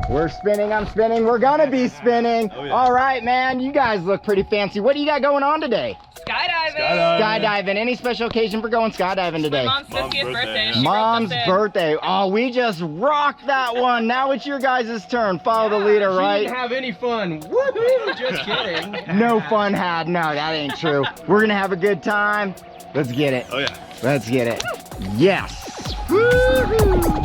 We're spinning, I'm spinning, we're gonna be spinning. Oh, yeah. All right, man, you guys look pretty fancy. What do you got going on today? Skydiving. Skydiving. Any special occasion for going skydiving today? My mom's 50th birthday. Mom's birthday. Oh, we just rocked that one. Now it's your guys' turn. Follow the leader, right? She didn't have any fun. Woohoo! Just kidding. No fun had. No, that ain't true. We're gonna have a good time. Let's get it. Oh, yeah. Let's get it. Yes. Woo-hoo.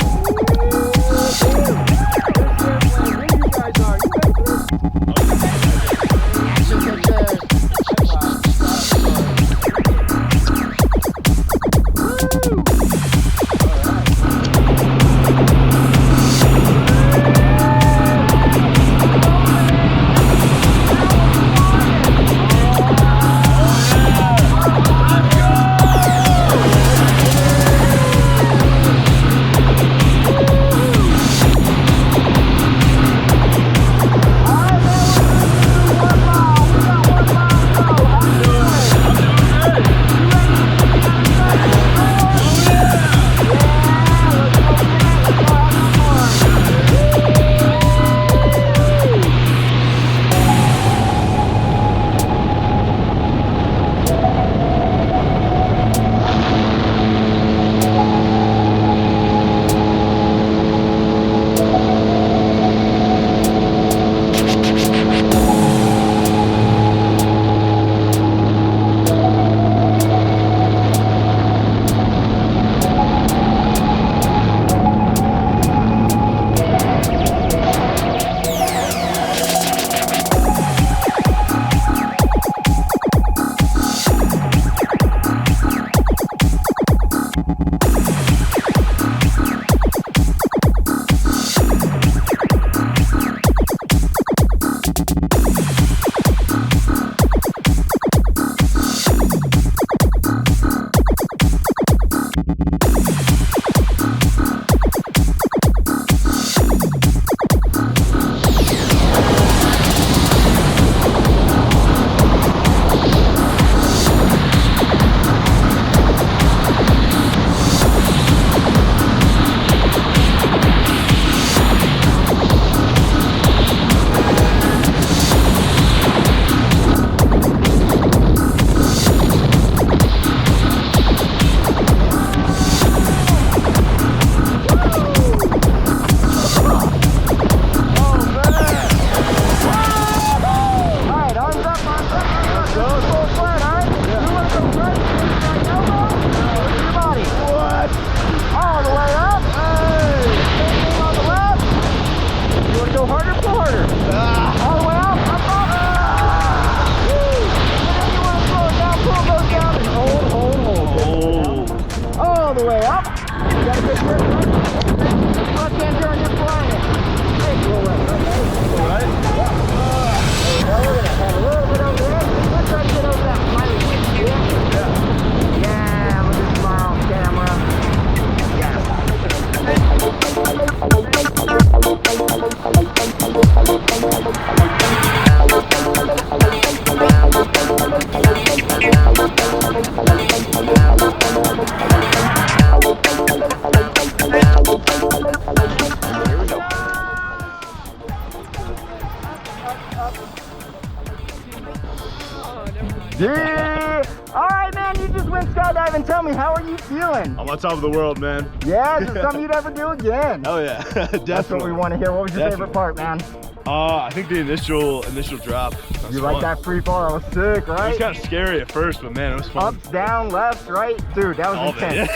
Yeah! All right, man, you just went skydiving. Tell me, how are you feeling? I'm on top of the world, man. Yeah, is it something you'd ever do again? Oh, yeah. Definitely. That's what we want to hear. What was your favorite part, man? I think the initial drop. You like that free fall? That was sick, right? It was kind of scary at first, but man, it was fun. Ups, down, left, right. Dude, that was intense.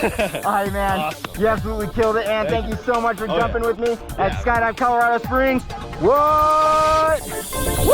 All right, man. Awesome. You absolutely killed it, and thank you so much for jumping with me at Skydive Colorado Springs. What? Woo!